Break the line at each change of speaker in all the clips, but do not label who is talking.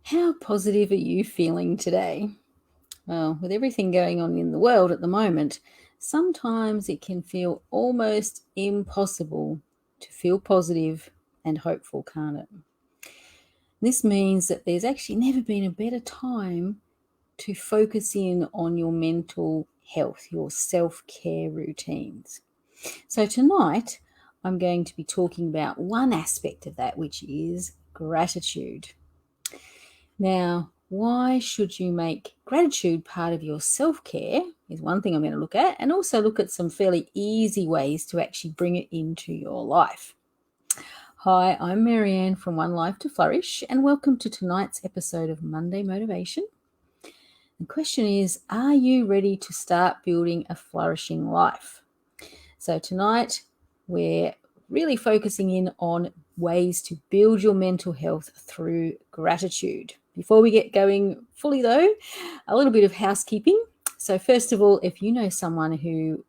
How positive are you feeling today? Well, with everything going on in the world at the moment, sometimes it can feel almost impossible to feel positive and hopeful, can't it? This means that there's actually never been a better time to focus in on your mental health, your self-care routines. So tonight, I'm going to be talking about one aspect of that, which is gratitude. Now, why should you make gratitude part of your self-care is one thing I'm going to look at, and also look at some fairly easy ways to actually bring it into your life. Hi, I'm Marianne from One Life to Flourish, and welcome to tonight's episode of Monday Motivation. The question is, are you ready to start building a flourishing life? So tonight, we're really focusing in on ways to build your mental health through gratitude. Before we get going fully though, a little bit of housekeeping. So first of all, if you know someone who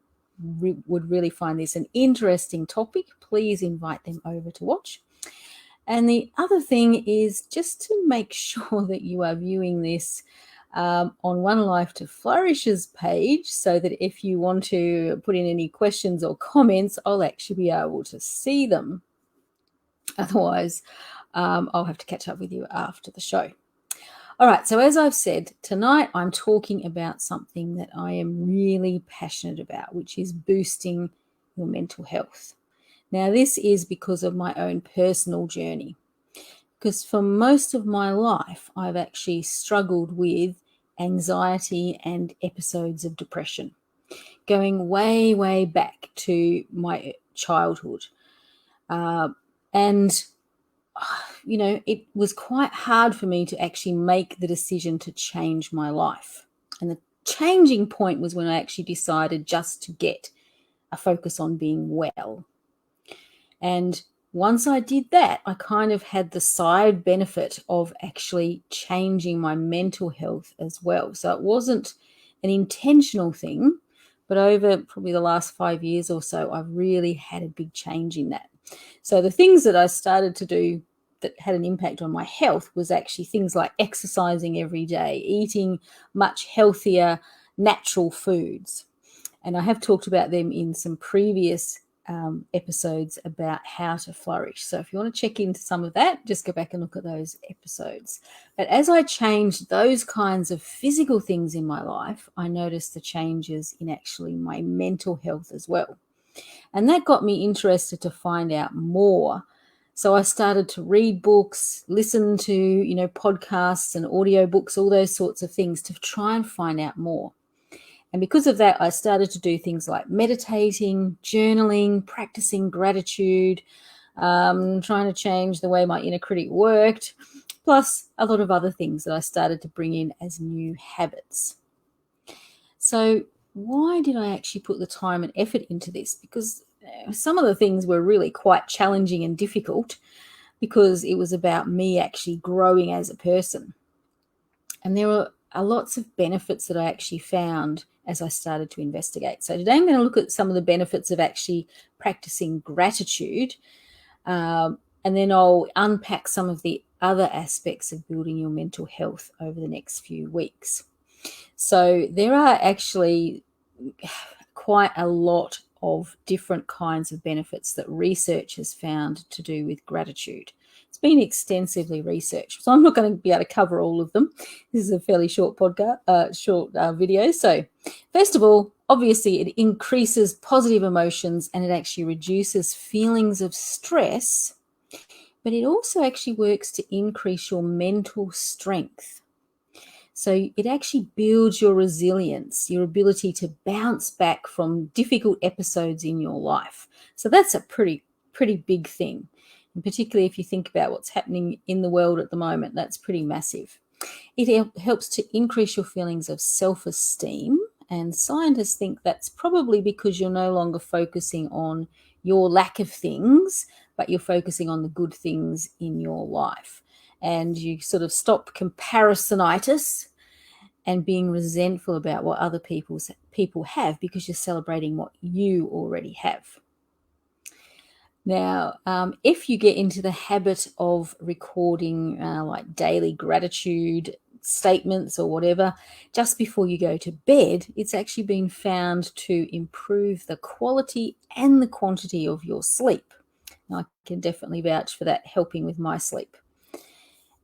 would really find this an interesting topic, please invite them over to watch. And the other thing is just to make sure that you are viewing this on One Life to Flourish's page, so that if you want to put in any questions or comments, I'll actually be able to see them. Otherwise, I'll have to catch up with you after the show. All right, so as I've said, tonight I'm talking about something that I am really passionate about, which is boosting your mental health. Now, this is because of my own personal journey. Because for most of my life, I've actually struggled with anxiety and episodes of depression, going way, way back to my childhood. It was quite hard for me to actually make the decision to change my life. And the changing point was when I actually decided just to get a focus on being well. And once I did that, I kind of had the side benefit of actually changing my mental health as well. So it wasn't an intentional thing, but over probably the last 5 years or so, I've really had a big change in that. So the things that I started to do that had an impact on my health was actually things like exercising every day, eating much healthier, natural foods. And I have talked about them in some previous episodes about how to flourish. So if you want to check into some of that, just go back and look at those episodes. But as I changed those kinds of physical things in my life, I noticed the changes in actually my mental health as well. And that got me interested to find out more. So I started to read books, listen to, podcasts and audiobooks, all those sorts of things to try and find out more. And because of that, I started to do things like meditating, journaling, practicing gratitude, trying to change the way my inner critic worked, plus a lot of other things that I started to bring in as new habits. So why did I actually put the time and effort into this? Because some of the things were really quite challenging and difficult, because it was about me actually growing as a person. And there were lots of benefits that I actually found as I started to investigate. So today I'm going to look at some of the benefits of actually practicing gratitude, and then I'll unpack some of the other aspects of building your mental health over the next few weeks. So there are actually quite a lot of different kinds of benefits that research has found to do with gratitude. It's been extensively researched, so I'm not going to be able to cover all of them. This is a fairly short video. So first of all, obviously it increases positive emotions and it actually reduces feelings of stress, but it also actually works to increase your mental strength. So it actually builds your resilience, your ability to bounce back from difficult episodes in your life. So that's a pretty big thing. And particularly if you think about what's happening in the world at the moment, that's pretty massive. It helps to increase your feelings of self-esteem, and scientists think that's probably because you're no longer focusing on your lack of things, but you're focusing on the good things in your life. And you sort of stop comparisonitis and being resentful about what other people have, because you're celebrating what you already have. Now, if you get into the habit of recording like daily gratitude statements or whatever just before you go to bed, it's actually been found to improve the quality and the quantity of your sleep. I can definitely vouch for that, helping with my sleep.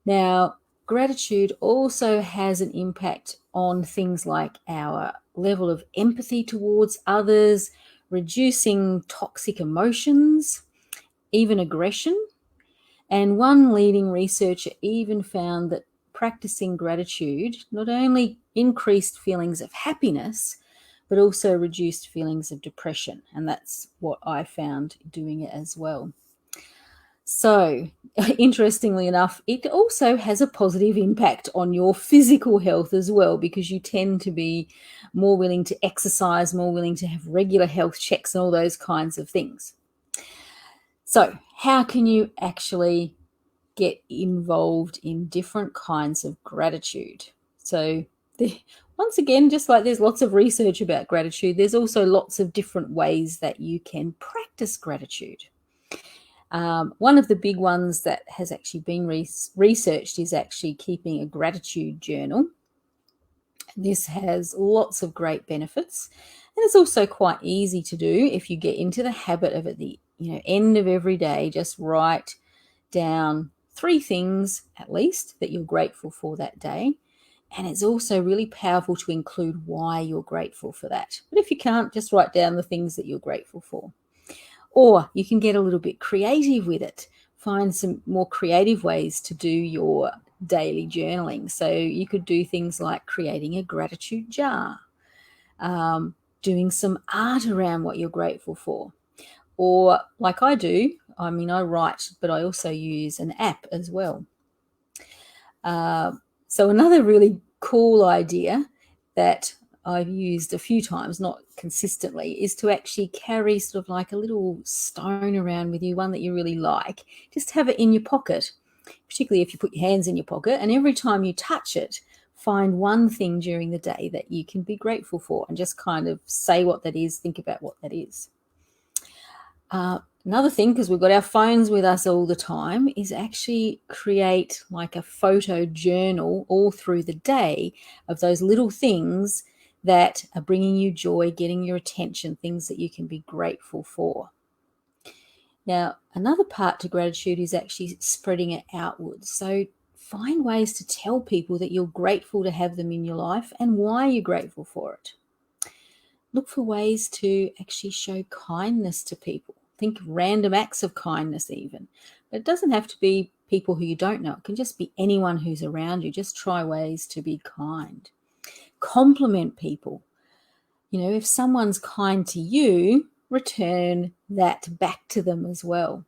Now, gratitude also has an impact on things like our level of empathy towards others, reducing toxic emotions, even aggression. And one leading researcher even found that practicing gratitude not only increased feelings of happiness, but also reduced feelings of depression. And that's what I found doing it as well. So, interestingly enough, it also has a positive impact on your physical health as well, because you tend to be more willing to exercise, more willing to have regular health checks and all those kinds of things. So, how can you actually get involved in different kinds of gratitude? So, once again, just like there's lots of research about gratitude, there's also lots of different ways that you can practice gratitude. One of the big ones that has actually been researched is actually keeping a gratitude journal. This has lots of great benefits, and it's also quite easy to do if you get into the habit of at the end of every day, just write down 3 things at least that you're grateful for that day. And it's also really powerful to include why you're grateful for that. But if you can't, just write down the things that you're grateful for. Or you can get a little bit creative with it. Find some more creative ways to do your daily journaling. So you could do things like creating a gratitude jar, doing some art around what you're grateful for. Or like I do, I write, but I also use an app as well. So another really cool idea that I've used a few times, not consistently, is to actually carry sort of like a little stone around with you, one that you really like. Just have it in your pocket, particularly if you put your hands in your pocket, and every time you touch it, find one thing during the day that you can be grateful for and just kind of say what that is, think about what that is. Another thing, because we've got our phones with us all the time, is actually create like a photo journal all through the day of those little things that are bringing you joy, getting your attention, things that you can be grateful for. Now, another part to gratitude is actually spreading it outwards. So find ways to tell people that you're grateful to have them in your life and why you're grateful for it. Look for ways to actually show kindness to people. Think of random acts of kindness even. But it doesn't have to be people who you don't know. It can just be anyone who's around you. Just try ways to be kind. Compliment people. If someone's kind to you, return that back to them as well.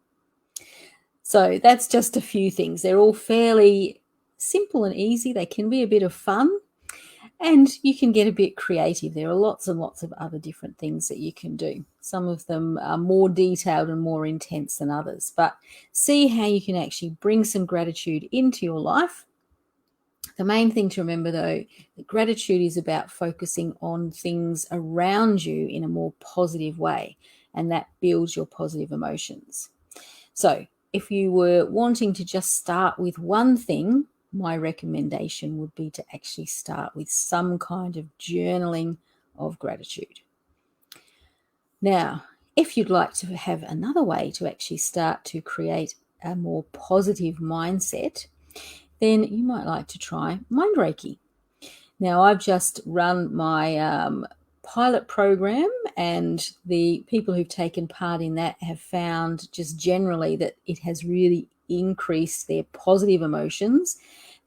So that's just a few things. They're all fairly simple and easy. They can be a bit of fun. And you can get a bit creative. There are lots and lots of other different things that you can do. Some of them are more detailed and more intense than others. But see how you can actually bring some gratitude into your life. The main thing to remember, though, that gratitude is about focusing on things around you in a more positive way, and that builds your positive emotions. So if you were wanting to just start with one thing, my recommendation would be to actually start with some kind of journaling of gratitude. Now, if you'd like to have another way to actually start to create a more positive mindset, then you might like to try Mind Reiki. Now, I've just run my pilot program, and the people who've taken part in that have found just generally that it has really increased their positive emotions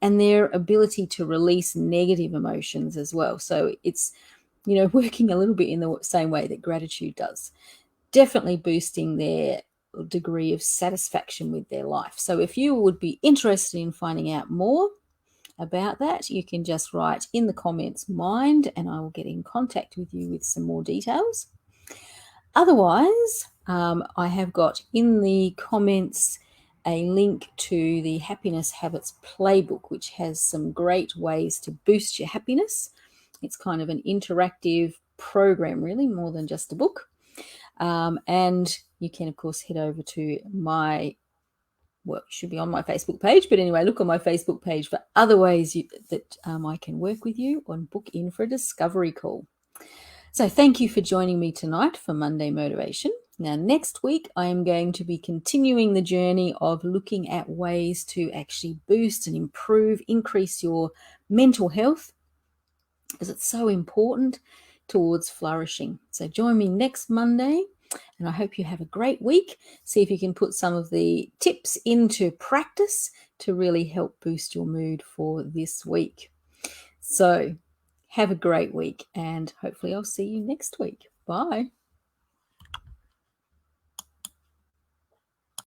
and their ability to release negative emotions as well. So it's, working a little bit in the same way that gratitude does, definitely boosting their degree of satisfaction with their life. So if you would be interested in finding out more about that, you can just write in the comments "mind" and I will get in contact with you with some more details. Otherwise, I have got in the comments a link to the Happiness Habits Playbook, which has some great ways to boost your happiness. It's kind of an interactive program, really, more than just a book. And you can, of course, head over to my, well, it should be on my Facebook page, but anyway, look on my Facebook page for other ways that I can work with you and book in for a discovery call. So thank you for joining me tonight for Monday Motivation. Now, next week, I am going to be continuing the journey of looking at ways to actually boost and improve, increase your mental health, because it's so important towards flourishing. So join me next Monday, and I hope you have a great week. See if you can put some of the tips into practice to really help boost your mood for this week. So have a great week, and hopefully I'll see you next week. Bye.